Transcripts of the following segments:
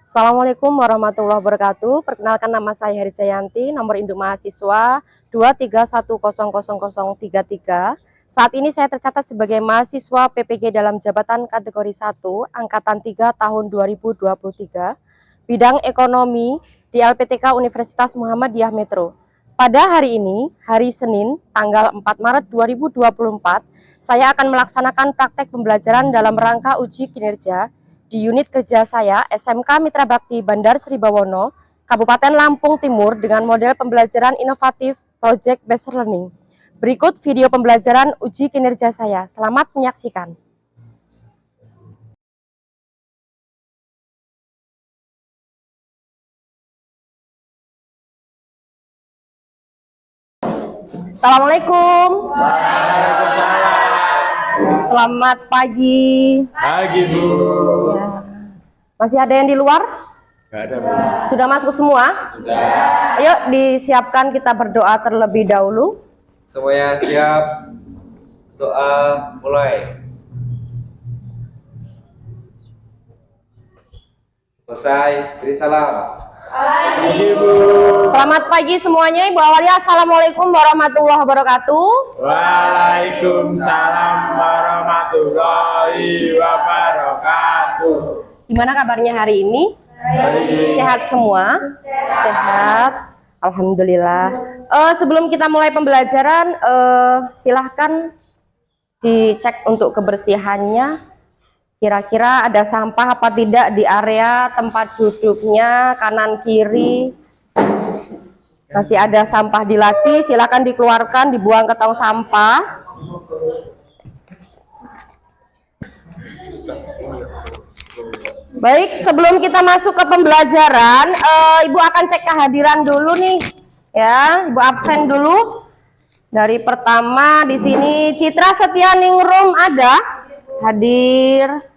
Assalamualaikum warahmatullahi wabarakatuh. Perkenalkan, nama saya Heri Jayanti, nomor induk mahasiswa 231000033. Saat ini saya tercatat sebagai mahasiswa PPG dalam jabatan kategori 1, angkatan 3 tahun 2023, bidang ekonomi di LPTK Universitas Muhammadiyah Metro. Pada hari ini, hari Senin, tanggal 4 Maret 2024, saya akan melaksanakan praktek pembelajaran dalam rangka uji kinerja di unit kerja saya, SMK Mitra Bakti Bandar Sri Bawono, Kabupaten Lampung Timur, dengan model pembelajaran inovatif Project Based Learning. Berikut video pembelajaran uji kinerja saya. Selamat menyaksikan. Assalamualaikum. Selamat pagi. Pagi, Bu. Ya. Masih ada yang di luar? Nggak ada, Bu. Sudah masuk semua? Sudah. Ayo disiapkan, kita berdoa terlebih dahulu. Semuanya siap. Doa mulai. Selesai. Beri salam. Pagi, Bu. Selamat pagi semuanya. Ibu Awalia, Assalamualaikum warahmatullahi wabarakatuh. Waalaikumsalam warahmatullahi wabarakatuh. Gimana kabarnya hari ini? Sehat semua? Sehat. Alhamdulillah. Sebelum kita mulai pembelajaran, silahkan dicek untuk kebersihannya. Kira-kira ada sampah apa tidak di area tempat duduknya, kanan kiri. Masih ada sampah di laci, silakan dikeluarkan, dibuang ke tong sampah. Baik, sebelum kita masuk ke pembelajaran, Ibu akan cek kehadiran dulu nih, ya. Ibu absen dulu. Dari pertama di sini Citra Setianingrum ada, hadir.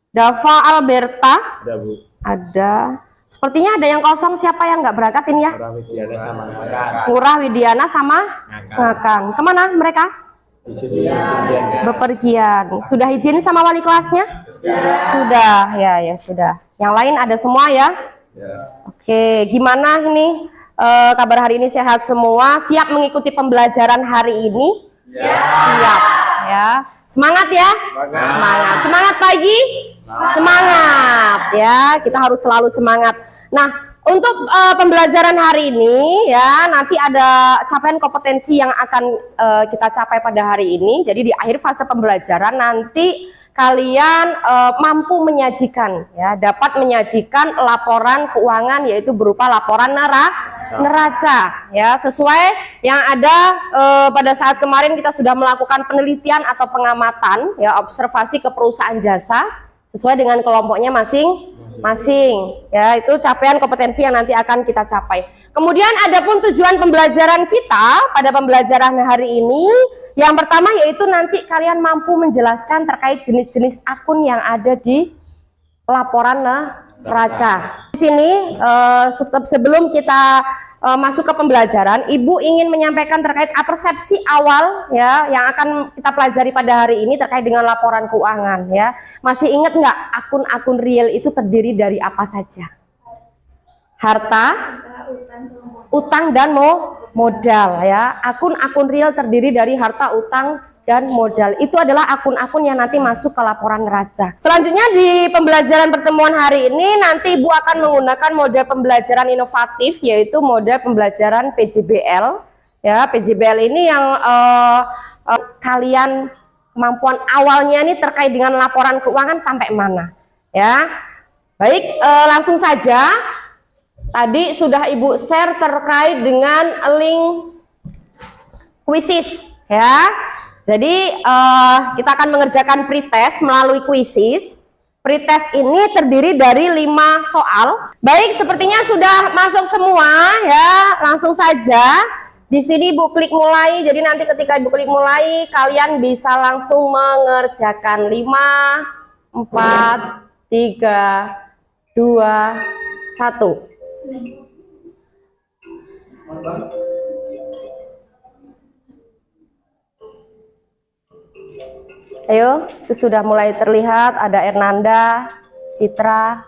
Dava Alberta Ada, Bu. ada. Sepertinya ada yang kosong. Siapa yang nggak berangkatin ya? Widiana sama Ngakak. Murah Widiana sama Ngakang. Kemana mereka? Di sini. Bepergian. Sudah izin sama wali kelasnya? Sudah. Ya sudah. Yang lain ada semua ya? Ya. Oke, gimana ini kabar hari ini? Sehat semua? Siap mengikuti pembelajaran hari ini? Siap ya. Semangat ya? Semangat pagi? Semangat ya. Kita harus selalu semangat. Nah, untuk pembelajaran hari ini ya, nanti ada capaian kompetensi yang akan kita capai pada hari ini. Jadi di akhir fase pembelajaran nanti kalian mampu menyajikan ya, dapat menyajikan laporan keuangan, yaitu berupa laporan neraca ya, sesuai yang ada pada saat kemarin kita sudah melakukan penelitian atau pengamatan ya, observasi ke perusahaan jasa sesuai dengan kelompoknya masing-masing ya. Itu capaian kompetensi yang nanti akan kita capai. Kemudian adapun tujuan pembelajaran kita pada pembelajaran hari ini, yang pertama yaitu nanti kalian mampu menjelaskan terkait jenis-jenis akun yang ada di laporan neraca. Di sini sebelum kita masuk ke pembelajaran, Ibu ingin menyampaikan terkait persepsi awal ya yang akan kita pelajari pada hari ini terkait dengan laporan keuangan ya. Masih ingat nggak akun-akun real itu terdiri dari apa saja? Harta, utang dan modal ya. Akun-akun real terdiri dari harta, utang dan modal. Itu adalah akun-akun yang nanti masuk ke laporan neraca. Selanjutnya di pembelajaran pertemuan hari ini nanti Ibu akan menggunakan model pembelajaran inovatif, yaitu model pembelajaran PJBL ya. PJBL ini yang kalian kemampuan awalnya ini terkait dengan laporan keuangan sampai mana ya. Baik, langsung saja. Tadi sudah Ibu share terkait dengan link quizzes ya. Jadi kita akan mengerjakan pretest melalui quizzes. Pretest ini terdiri dari 5 soal. Baik, sepertinya sudah masuk semua ya. Langsung saja. Di sini Ibu klik mulai. Jadi nanti ketika Ibu klik mulai, kalian bisa langsung mengerjakan. 5, 4, 3, 2, 1. Ayo, itu sudah mulai terlihat. Ada Ernanda, Citra,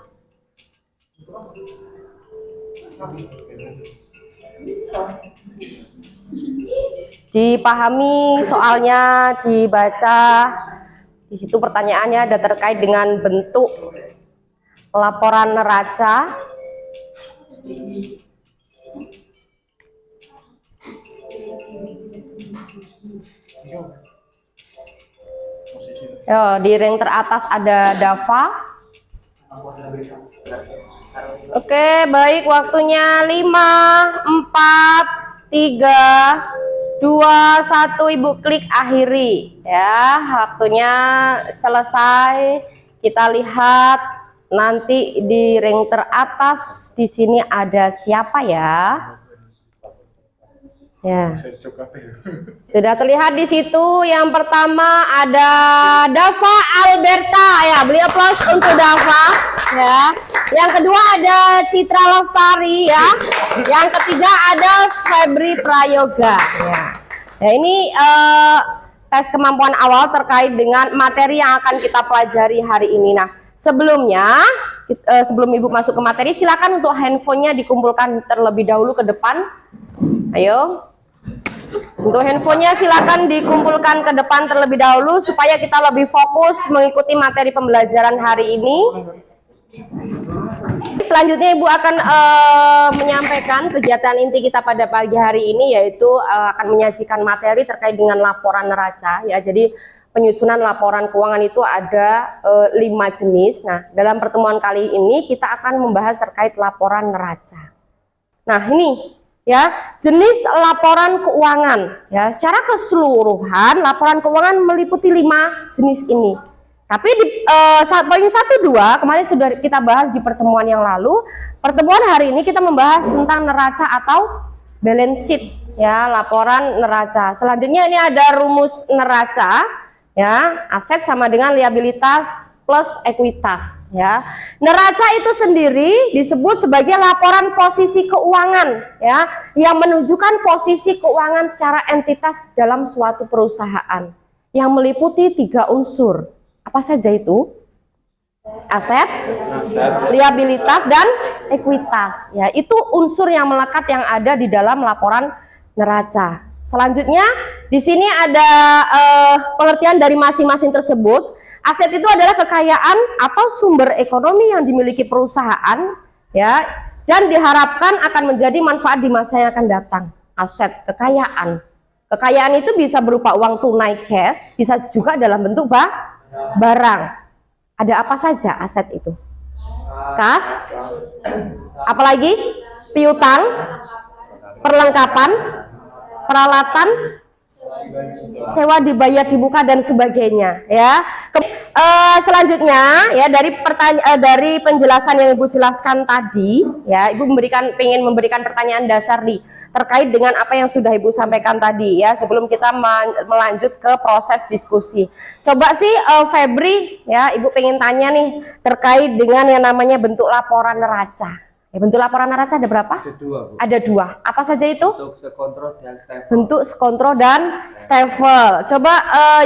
Dipahami soalnya, dibaca. Di situ pertanyaannya ada terkait dengan bentuk laporan neraca. Yo, di ring teratas ada DAFA. Oke, baik, waktunya 5, 4, 3, 2, 1. Ibu klik akhiri ya. Waktunya selesai. Kita lihat nanti di ring teratas di sini ada siapa ya? Ya. Sudah terlihat di situ. Yang pertama ada Dava Alberta ya. Beli aplaus untuk Dava ya. Yang kedua ada Citra Lestari ya. Yang ketiga ada Febri Prayoga ya. Nah, ini tes kemampuan awal terkait dengan materi yang akan kita pelajari hari ini. Nah, sebelumnya sebelum Ibu masuk ke materi, silakan untuk handphonenya dikumpulkan terlebih dahulu ke depan. Ayo. Untuk handphonenya silakan dikumpulkan ke depan terlebih dahulu supaya kita lebih fokus mengikuti materi pembelajaran hari ini. Selanjutnya Ibu akan menyampaikan kegiatan inti kita pada pagi hari ini, yaitu akan menyajikan materi terkait dengan laporan neraca ya. Jadi penyusunan laporan keuangan itu ada 5 jenis. Nah, dalam pertemuan kali ini kita akan membahas terkait laporan neraca. Nah, ini ya, jenis laporan keuangan ya. Secara keseluruhan laporan keuangan meliputi 5 jenis ini. Tapi di poin 1, 2 kemarin sudah kita bahas di pertemuan yang lalu. Pertemuan hari ini kita membahas tentang neraca atau balance sheet ya, laporan neraca. Selanjutnya ini ada rumus neraca ya, aset sama dengan liabilitas plus ekuitas ya. Neraca itu sendiri disebut sebagai laporan posisi keuangan ya, yang menunjukkan posisi keuangan secara entitas dalam suatu perusahaan yang meliputi 3 unsur. Apa saja itu? Aset, liabilitas, dan ekuitas ya. Itu unsur yang melekat yang ada di dalam laporan neraca. Selanjutnya di sini ada pengertian dari masing-masing tersebut. Aset itu adalah kekayaan atau sumber ekonomi yang dimiliki perusahaan ya, dan diharapkan akan menjadi manfaat di masa yang akan datang. Aset, kekayaan. Kekayaan itu bisa berupa uang tunai cash, bisa juga dalam bentuk barang. Ada apa saja aset itu? Kas, apalagi piutang, perlengkapan, peralatan, sewa dibayar di muka dan sebagainya ya. Selanjutnya ya, dari penjelasan yang Ibu jelaskan tadi ya, Ibu ingin memberikan pertanyaan dasar nih terkait dengan apa yang sudah Ibu sampaikan tadi ya, sebelum kita melanjut ke proses diskusi. Coba sih Febri ya, Ibu pengen tanya nih terkait dengan yang namanya bentuk laporan neraca. Ya, bentuk laporan neraca ada berapa? Ada 2, Bu. Ada 2. Apa saja itu? Bentuk sekontrol dan stafel. Bentuk sekontrol dan stafel. Coba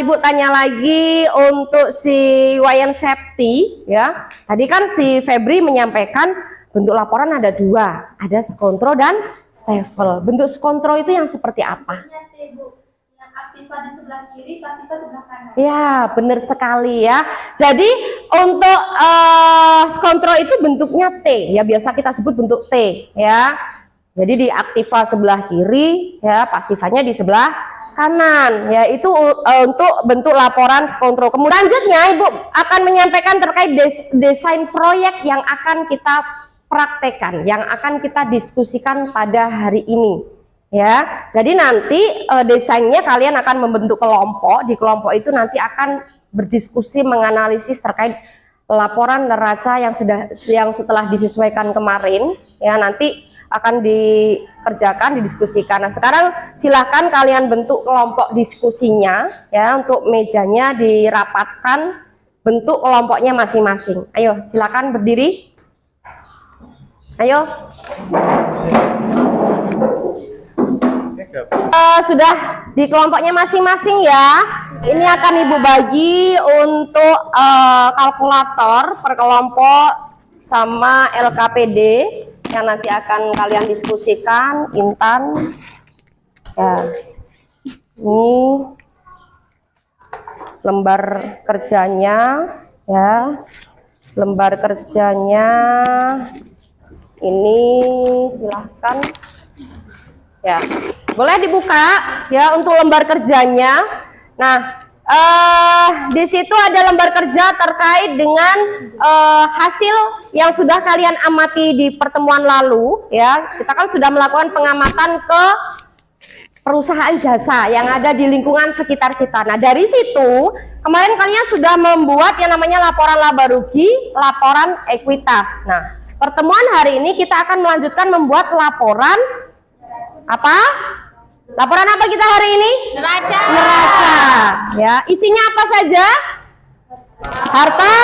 Ibu tanya lagi untuk si Wayan Septi ya. Tadi kan si Febri menyampaikan bentuk laporan ada 2, ada sekontrol dan stafel. Bentuk sekontrol itu yang seperti apa? Aktiva di sebelah kiri, pasifa sebelah kanan. Ya, benar sekali ya. Jadi untuk kontrol itu bentuknya T ya, biasa kita sebut bentuk T ya. Jadi di aktiva sebelah kiri ya, pasifanya di sebelah kanan ya. Itu untuk bentuk laporan kontrol. Kemudian selanjutnya Ibu akan menyampaikan terkait desain proyek yang akan kita praktekkan, yang akan kita diskusikan pada hari ini. Ya, jadi nanti desainnya kalian akan membentuk kelompok. Di kelompok itu nanti akan berdiskusi menganalisis terkait laporan neraca yang setelah disesuaikan kemarin. Ya, nanti akan dikerjakan, didiskusikan. Nah, sekarang silahkan kalian bentuk kelompok diskusinya. Ya, untuk mejanya dirapatkan, bentuk kelompoknya masing-masing. Ayo, silakan berdiri. Ayo. Sudah di kelompoknya masing-masing ya. Ini akan Ibu bagi untuk kalkulator per kelompok sama LKPD yang nanti akan kalian diskusikan. Intan, ya, ini lembar kerjanya, ya, lembar kerjanya ini silahkan, ya, boleh dibuka ya untuk lembar kerjanya. Nah, di situ ada lembar kerja terkait dengan hasil yang sudah kalian amati di pertemuan lalu, ya. Kita kan sudah melakukan pengamatan ke perusahaan jasa yang ada di lingkungan sekitar kita. Nah, dari situ kemarin kalian sudah membuat yang namanya laporan laba rugi, laporan ekuitas. Nah, pertemuan hari ini kita akan melanjutkan membuat laporan apa? Laporan apa kita hari ini? Neraca. Neraca. Ya, isinya apa saja? Harta,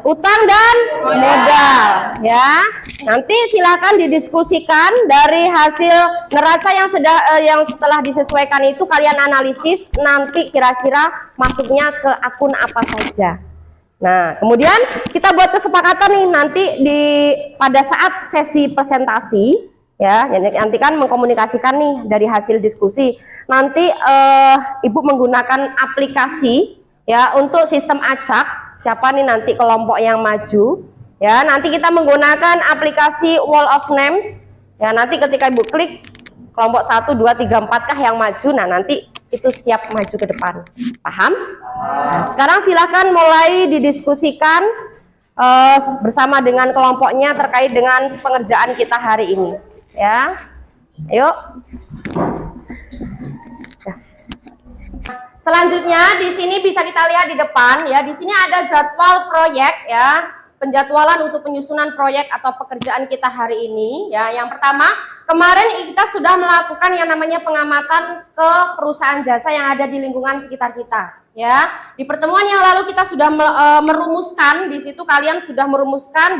utang dan modal. Ya, nanti silakan didiskusikan dari hasil neraca yang setelah disesuaikan itu kalian analisis nanti kira-kira masuknya ke akun apa saja. Nah, kemudian kita buat kesepakatan nih nanti pada saat sesi presentasi. Ya, nanti kan mengkomunikasikan nih dari hasil diskusi. Nanti Ibu menggunakan aplikasi ya untuk sistem acak. Siapa nih nanti kelompok yang maju? Ya, nanti kita menggunakan aplikasi Wall of Names. Ya, nanti ketika Ibu klik kelompok 1, 2, 3, 4 kah yang maju. Nah, nanti itu siap maju ke depan. Paham? Nah, sekarang silakan mulai didiskusikan bersama dengan kelompoknya terkait dengan pengerjaan kita hari ini. Ya, ayo. Ya. Selanjutnya di sini bisa kita lihat di depan ya. Di sini ada jadwal proyek ya, penjadwalan untuk penyusunan proyek atau pekerjaan kita hari ini ya. Yang pertama, kemarin kita sudah melakukan yang namanya pengamatan ke perusahaan jasa yang ada di lingkungan sekitar kita ya. Di pertemuan yang lalu kita sudah merumuskan, di situ kalian sudah merumuskan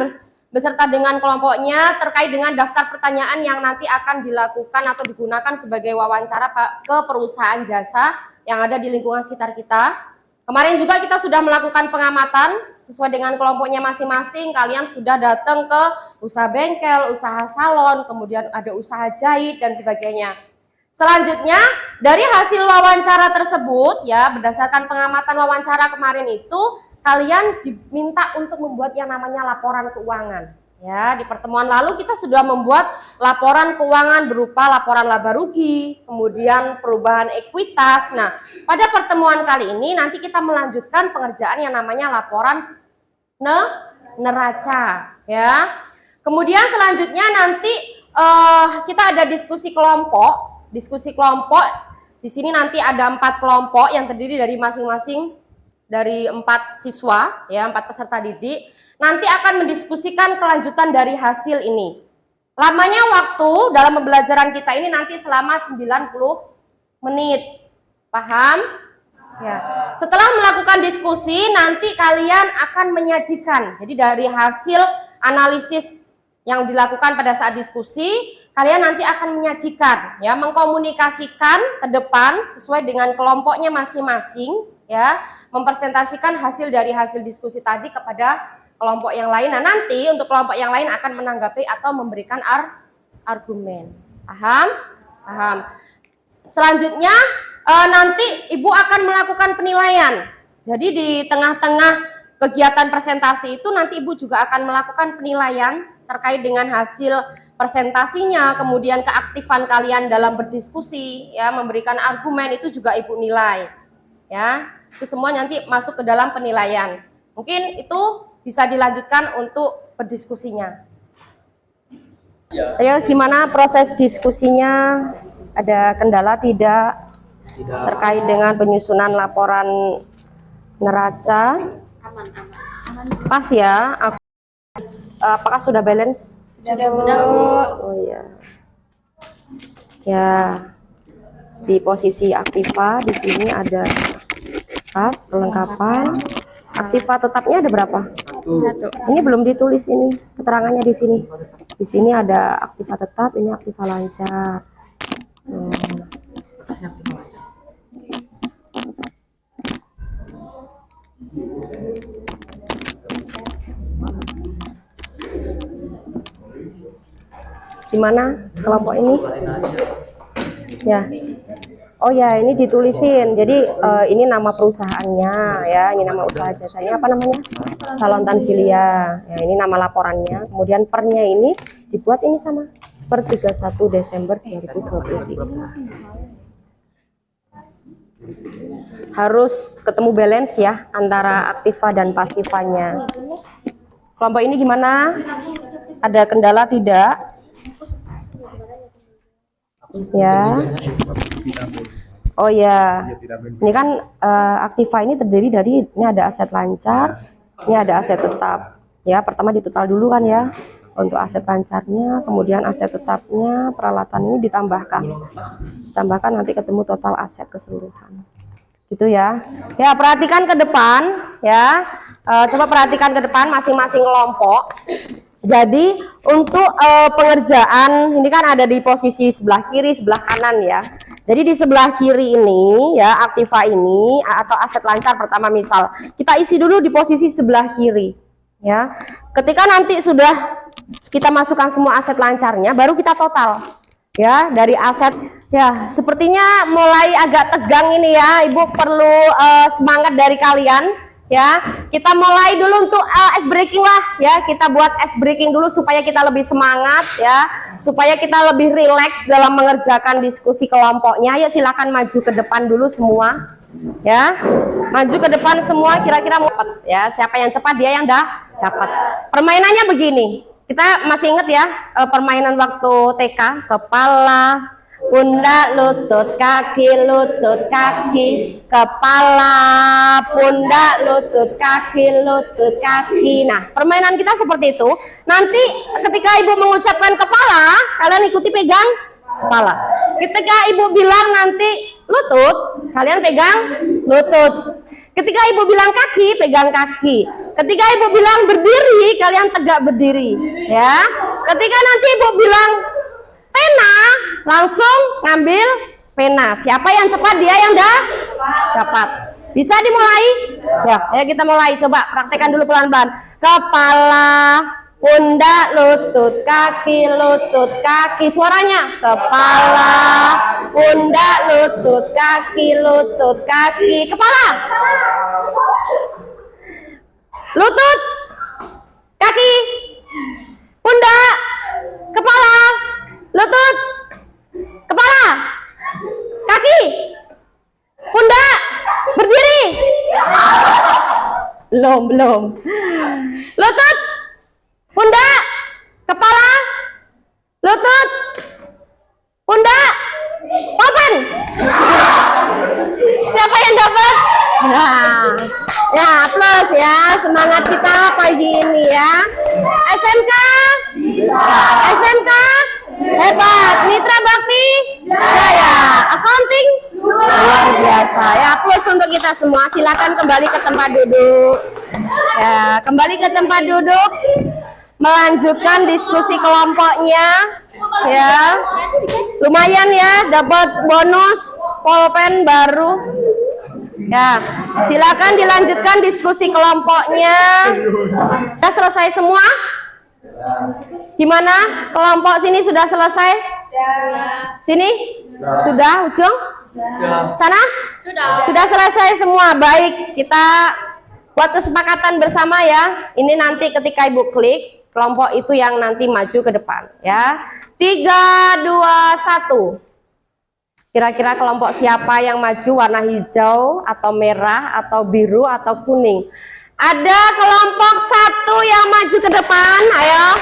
beserta dengan kelompoknya terkait dengan daftar pertanyaan yang nanti akan dilakukan atau digunakan sebagai wawancara ke perusahaan jasa yang ada di lingkungan sekitar kita. Kemarin juga kita sudah melakukan pengamatan sesuai dengan kelompoknya masing-masing. Kalian sudah datang ke usaha bengkel, usaha salon, kemudian ada usaha jahit dan sebagainya. Selanjutnya dari hasil wawancara tersebut ya, berdasarkan pengamatan wawancara kemarin itu kalian diminta untuk membuat yang namanya laporan keuangan. Ya, di pertemuan lalu kita sudah membuat laporan keuangan berupa laporan laba rugi, kemudian perubahan ekuitas. Nah, pada pertemuan kali ini nanti kita melanjutkan pengerjaan yang namanya laporan neraca. Ya, kemudian selanjutnya nanti kita ada diskusi kelompok. Diskusi kelompok di sini nanti ada 4 kelompok yang terdiri dari masing-masing dari 4 siswa, ya 4 peserta didik, nanti akan mendiskusikan kelanjutan dari hasil ini. Lamanya waktu dalam pembelajaran kita ini nanti selama 90 menit. Paham? Ya. Setelah melakukan diskusi, nanti kalian akan menyajikan. Jadi dari hasil analisis yang dilakukan pada saat diskusi, kalian nanti akan menyajikan, ya, mengkomunikasikan ke depan sesuai dengan kelompoknya masing-masing, ya, mempresentasikan hasil dari hasil diskusi tadi kepada kelompok yang lain. Nah, nanti untuk kelompok yang lain akan menanggapi atau memberikan argumen. Paham? Paham. Selanjutnya nanti Ibu akan melakukan penilaian. Jadi di tengah-tengah kegiatan presentasi itu nanti Ibu juga akan melakukan penilaian terkait dengan hasil presentasinya, kemudian keaktifan kalian dalam berdiskusi, ya, memberikan argumen itu juga Ibu nilai. Ya, itu semua nanti masuk ke dalam penilaian. Mungkin itu bisa dilanjutkan untuk berdiskusinya. Ayo, gimana proses diskusinya? Ada kendala tidak terkait dengan penyusunan laporan neraca? Aman. Pas ya. Apakah sudah balance? Sudah. Oh iya. Ya. Di posisi aktiva di sini ada pas perlengkapan. Aktiva tetapnya ada berapa? 1. Ini belum ditulis ini keterangannya di sini. Di sini ada aktiva tetap, ini aktiva lancar. Di mana kelompok ini? Ya. Oh ya, ini ditulisin. Jadi ini nama perusahaannya ya, ini nama usaha jasanya apa namanya? Salon Tanzilia. Ya, ini nama laporannya. Kemudian pernya ini dibuat ini sama per 31 Desember 2023. Harus ketemu balance ya antara aktiva dan pasifanya. Kelompok ini gimana? Ada kendala tidak? Ya. Oh ya. Ini kan aktiva ini terdiri dari ini ada aset lancar, ini ada aset tetap. Ya, pertama ditotal dulu kan ya. Untuk aset lancarnya, kemudian aset tetapnya, peralatan ini ditambahkan. Tambahkan nanti ketemu total aset keseluruhan. Gitu ya. Ya, perhatikan ke depan ya. Coba perhatikan ke depan masing-masing kelompok. Jadi untuk pengerjaan ini kan ada di posisi sebelah kiri, sebelah kanan ya. Jadi di sebelah kiri ini ya, aktiva ini atau aset lancar pertama misal kita isi dulu di posisi sebelah kiri ya. Ketika nanti sudah kita masukkan semua aset lancarnya, baru kita total ya dari aset ya. Sepertinya mulai agak tegang ini ya, Ibu perlu semangat dari kalian. Ya, kita mulai dulu untuk ice breaking lah ya. Kita buat ice breaking dulu supaya kita lebih semangat ya, supaya kita lebih rileks dalam mengerjakan diskusi kelompoknya. Ya, silakan maju ke depan dulu semua. Ya, maju ke depan semua. Kira-kira mau ya, siapa yang cepat dia yang dapat. Permainannya begini. Kita masih ingat ya permainan waktu TK, kepala, pundak, lutut, kaki, kepala, pundak, lutut, kaki. Nah, permainan kita seperti itu. Nanti ketika Ibu mengucapkan kepala, kalian ikuti pegang kepala. Ketika Ibu bilang nanti lutut, kalian pegang lutut. Ketika Ibu bilang kaki, pegang kaki. Ketika Ibu bilang berdiri, kalian tegak berdiri. Ya. Ketika nanti Ibu bilang pena, langsung ngambil pena. Siapa yang cepat dia yang dapat. Bisa dimulai? Ya, ayo kita mulai. Coba praktekkan dulu pelan-pelan. Kepala, pundak, lutut, kaki. Suaranya. Kepala, pundak, lutut, kaki. Kepala. Lutut, kaki, pundak, kepala. Lutut, kepala, kaki, pundak, berdiri. Belum. Lutut, pundak, kepala, lutut, pundak, papan. Siapa yang dapat? Nah, ya plus ya, semangat kita pagi ini ya. SMK, SMK hebat, Mitra Bakti Jaya, accounting luar biasa ya. Plus untuk kita semua, silakan kembali ke tempat duduk ya, kembali ke tempat duduk, melanjutkan diskusi kelompoknya ya. Lumayan ya, dapat bonus pulpen baru ya. Silakan dilanjutkan diskusi kelompoknya. Sudah selesai semua? Gimana? Kelompok sini sudah selesai? Sini? Sudah, ujung? Sana? Sudah selesai semua. Baik, kita buat kesepakatan bersama ya. Ini nanti ketika Ibu klik, kelompok itu yang nanti maju ke depan ya. 3, 2, 1. Kira-kira kelompok siapa yang maju, warna hijau atau merah atau biru atau kuning? Ada kelompok 1 yang maju ke depan, ayo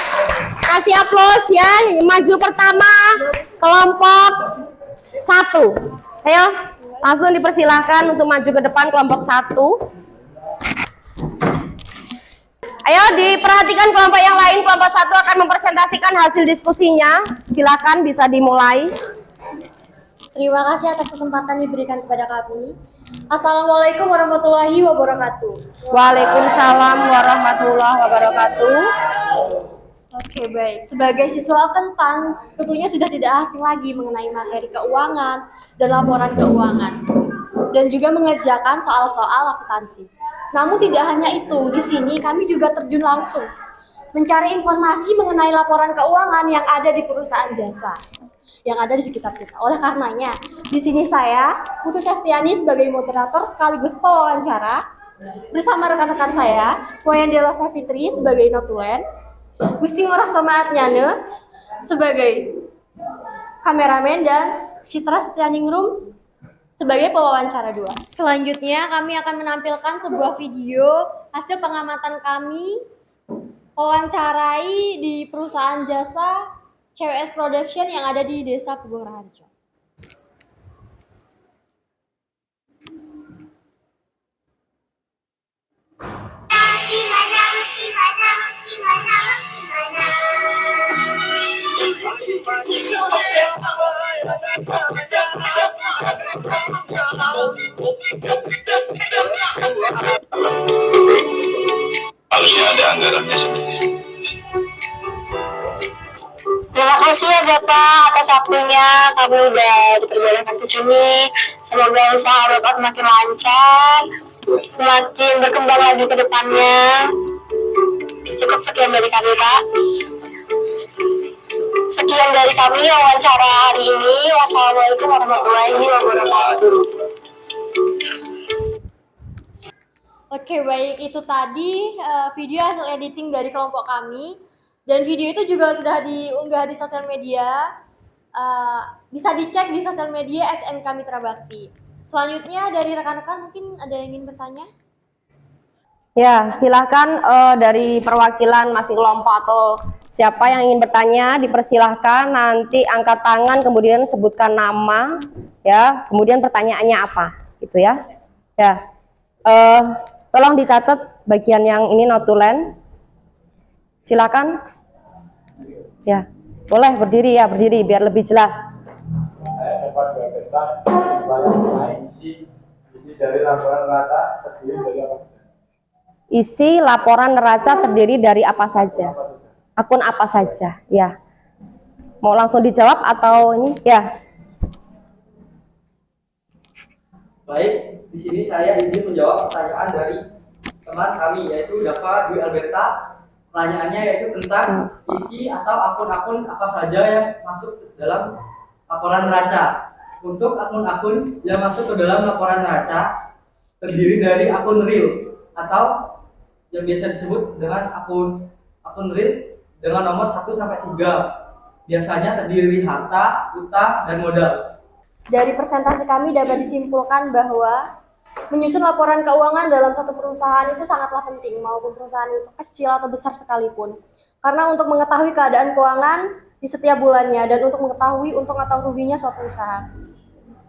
kasih aplaus ya. Maju pertama kelompok 1, ayo langsung dipersilahkan untuk maju ke depan kelompok 1. Ayo diperhatikan kelompok yang lain. Kelompok 1 akan mempresentasikan hasil diskusinya. Silakan bisa dimulai. Terima kasih atas kesempatan diberikan kepada kami. Assalamualaikum warahmatullahi wabarakatuh. Waalaikumsalam warahmatullahi wabarakatuh. Oke, baik. Sebagai siswa akuntan, tentunya sudah tidak asing lagi mengenai materi keuangan dan laporan keuangan, dan juga mengerjakan soal-soal akuntansi. Namun tidak hanya itu, di sini kami juga terjun langsung mencari informasi mengenai laporan keuangan yang ada di perusahaan jasa yang ada di sekitar kita. Oleh karenanya, di sini saya, Putu Septiani sebagai moderator sekaligus pewawancara bersama rekan-rekan saya, Wayan Dela Savitri sebagai notulen, Gusti Ngurah Somaat Nyane sebagai kameramen dan Citra Setianingrum sebagai pewawancara 2. Selanjutnya kami akan menampilkan sebuah video hasil pengamatan kami wawancarai di perusahaan jasa CWS Production yang ada di Desa Pugung Raharjo. Harusnya ada anggarannya seperti itu. Terima kasih ya Bapak atas waktunya, kami udah diperbolehkan ke sini. Semoga usaha Bapak semakin lancar, semakin berkembang lagi ke depannya. Cukup sekian dari kami Pak. Sekian dari kami wawancara hari ini. Wassalamualaikum warahmatullahi wabarakatuh. Oke, baik, itu tadi video hasil editing dari kelompok kami. Dan video itu juga sudah diunggah di sosial media. Bisa dicek di sosial media SMK Mitra Bakti. Selanjutnya dari rekan-rekan mungkin ada yang ingin bertanya? Ya, silahkan dari perwakilan masing kelompok atau siapa yang ingin bertanya dipersilahkan, nanti angkat tangan kemudian sebutkan nama, ya, kemudian pertanyaannya apa, gitu ya. Ya, tolong dicatat bagian yang ini notulen. Silakan. Ya, boleh berdiri ya, berdiri biar lebih jelas. Saya sempat berkata isi dari laporan rata terdiri dari apa saja? Isi laporan neraca terdiri dari apa saja? Akun apa saja? Ya. Mau langsung dijawab atau ini? Ya. Baik, di sini saya izin menjawab pertanyaan dari teman kami yaitu Dava Dwi Alberta. Pertanyaannya yaitu tentang isi atau akun-akun apa saja yang masuk dalam laporan neraca. Untuk akun-akun yang masuk ke dalam laporan neraca terdiri dari akun real atau yang biasa disebut dengan akun real dengan nomor 1 sampai 3. Biasanya terdiri harta, utang, dan modal. Dari presentasi kami dapat disimpulkan bahwa menyusun laporan keuangan dalam satu perusahaan itu sangatlah penting, maupun perusahaan itu kecil atau besar sekalipun. Karena untuk mengetahui keadaan keuangan di setiap bulannya dan untuk mengetahui untung atau ruginya suatu usaha.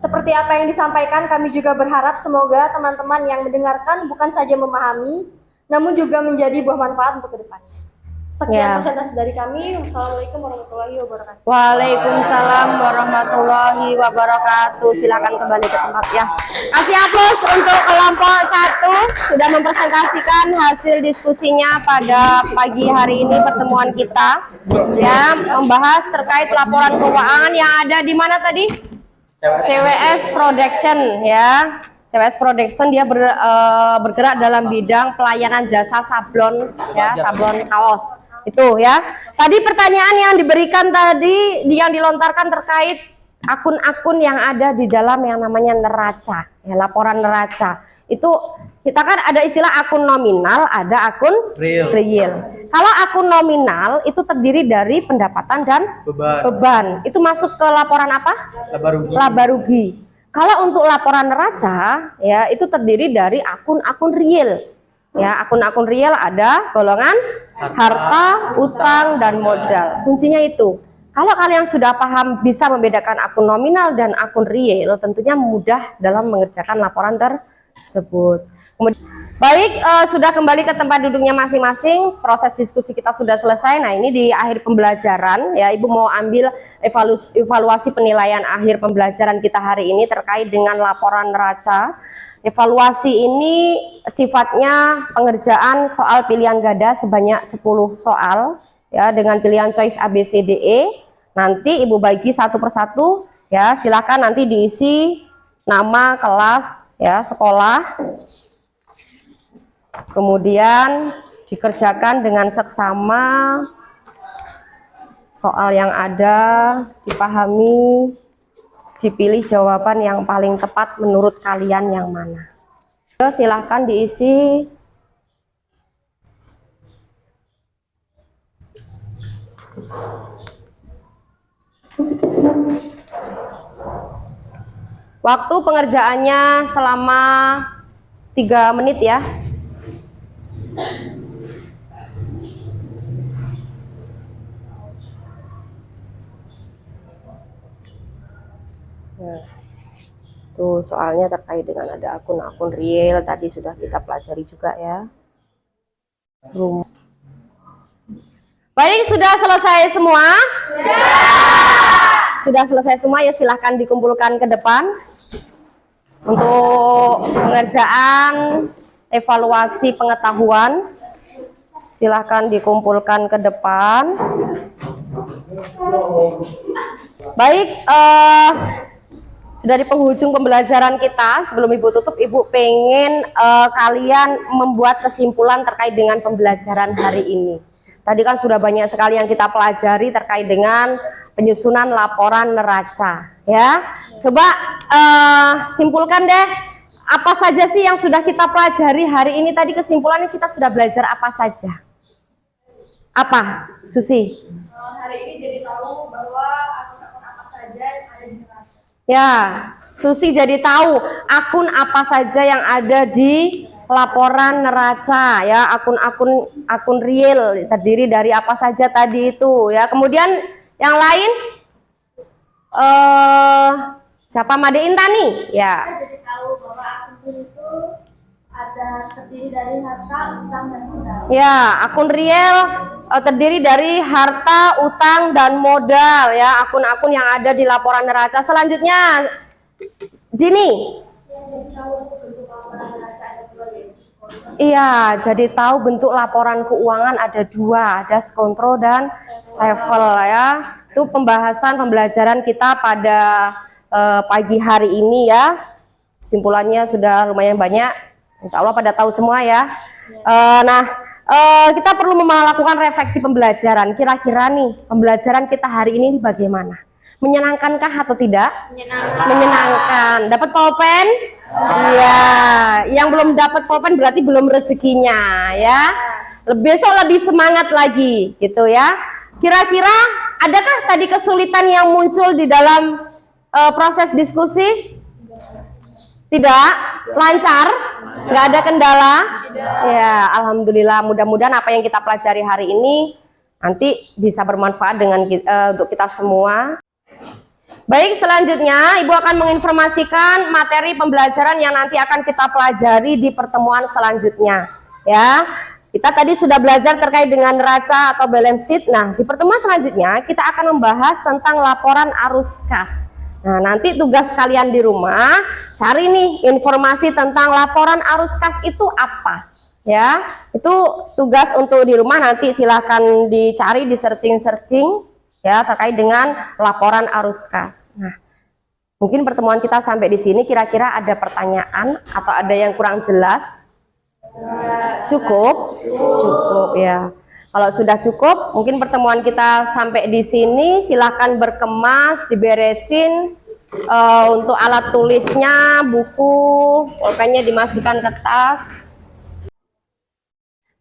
Seperti apa yang disampaikan, kami juga berharap semoga teman-teman yang mendengarkan bukan saja memahami, namun juga menjadi buah manfaat untuk kedepannya. Sekian presentasi dari kami. Wassalamualaikum warahmatullahi wabarakatuh. Waalaikumsalam warahmatullahi wabarakatuh. Silakan kembali ke tempat ya. Kasih aplaus untuk kelompok 1 sudah mempresentasikan hasil diskusinya pada pagi hari ini pertemuan kita ya, membahas terkait laporan keuangan yang ada di mana tadi? CWS Production ya. CWS Production dia bergerak dalam bidang pelayanan jasa sablon ya, sablon kaos. Itu ya. Tadi pertanyaan yang diberikan tadi yang dilontarkan terkait akun-akun yang ada di dalam yang namanya neraca, ya, laporan neraca. Itu kita kan ada istilah akun nominal, ada akun real. Kalau akun nominal itu terdiri dari pendapatan dan beban. Itu masuk ke laporan apa? Laba rugi. Kalau untuk laporan neraca, ya itu terdiri dari akun-akun real. Ya, akun-akun real ada golongan harta, utang, dan modal. Kuncinya itu. Kalau kalian sudah paham bisa membedakan akun nominal dan akun real, tentunya mudah dalam mengerjakan laporan tersebut. Baik, sudah kembali ke tempat duduknya masing-masing. Proses diskusi kita sudah selesai. Nah, ini di akhir pembelajaran ya, Ibu mau ambil evaluasi penilaian akhir pembelajaran kita hari ini terkait dengan laporan neraca. Evaluasi ini sifatnya pengerjaan soal pilihan ganda sebanyak 10 soal ya, dengan pilihan choice A, B, C, D, E. Nanti Ibu bagi satu persatu ya, silakan nanti diisi nama, kelas ya, sekolah. Kemudian dikerjakan dengan seksama, soal yang ada dipahami, dipilih jawaban yang paling tepat menurut kalian yang mana. Silahkan diisi. Waktu pengerjaannya selama 3 menit ya. Nah, tuh soalnya terkait dengan ada akun-akun real tadi sudah kita pelajari juga ya. Baik, sudah selesai semua? Sudah selesai semua ya, silahkan dikumpulkan ke depan untuk pengerjaan evaluasi pengetahuan. Silahkan dikumpulkan ke depan. Baik, sudah di penghujung pembelajaran kita. Sebelum Ibu tutup, Ibu pengen kalian membuat kesimpulan terkait dengan pembelajaran hari ini. Tadi kan sudah banyak sekali yang kita pelajari terkait dengan penyusunan laporan neraca ya. Coba simpulkan deh, apa saja sih yang sudah kita pelajari hari ini? Tadi kesimpulannya kita sudah belajar apa saja? Apa, Susi? Hari ini jadi tahu bahwa akun-akun apa saja yang ada di neraca. Ya, Susi jadi tahu akun apa saja yang ada di laporan neraca ya, akun real terdiri dari apa saja tadi itu ya. Kemudian yang lain siapa? Made Intani ya. Kita jadi tahu bahwa akun real itu ada terdiri dari harta, utang, dan modal. Ya, akun real terdiri dari harta, utang, dan modal ya, akun-akun yang ada di laporan neraca. Selanjutnya Dini. Iya, jadi tahu bentuk laporan keuangan ada 2, ada skontro dan stafel ya. Itu pembelajaran kita pada pagi hari ini ya. Kesimpulannya sudah lumayan banyak. Insya Allah pada tahu semua ya. Kita perlu melakukan refleksi pembelajaran. Kira-kira nih pembelajaran kita hari ini bagaimana? Menyenangkankah atau tidak? Menyenangkan. Menyenangkan. Dapat pulpen? Iya. Yang belum dapat pulpen berarti belum rezekinya ya. Besok lebih semangat lagi gitu ya. Kira-kira adakah tadi kesulitan yang muncul di dalam proses diskusi? Tidak? Lancar? Nggak ada kendala? Ya, alhamdulillah. Mudah-mudahan apa yang kita pelajari hari ini nanti bisa bermanfaat untuk kita semua. Baik, selanjutnya Ibu akan menginformasikan materi pembelajaran yang nanti akan kita pelajari di pertemuan selanjutnya. Ya, kita tadi sudah belajar terkait dengan neraca atau balance sheet. Nah, di pertemuan selanjutnya kita akan membahas tentang laporan arus kas. Nah, nanti tugas kalian di rumah cari nih informasi tentang laporan arus kas itu apa. Ya, itu tugas untuk di rumah, nanti silahkan dicari, di searching ya terkait dengan laporan arus kas. Nah, mungkin pertemuan kita sampai di sini. Kira-kira ada pertanyaan atau ada yang kurang jelas? Cukup? Cukup ya. Kalau sudah cukup, mungkin pertemuan kita sampai di sini. Silahkan berkemas, diberesin untuk alat tulisnya, buku, pulpennya dimasukkan ke tas.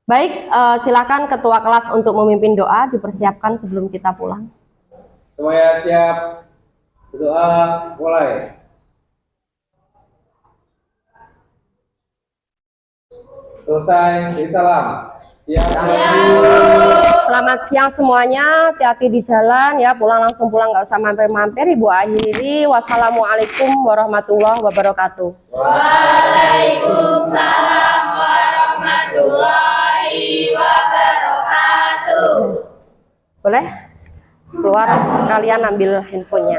Baik, silakan ketua kelas untuk memimpin doa, dipersiapkan sebelum kita pulang. Semuanya siap? Berdoa mulai. Selesai, jadi salam. Siap. Selamat siang semuanya, hati-hati di jalan ya, langsung pulang, nggak usah mampir-mampir. Ibu akhiri, wassalamualaikum warahmatullahi wabarakatuh. Waalaikumsalam warahmatullahi wabarakatuh. Boleh? Keluar sekalian ambil handphonenya.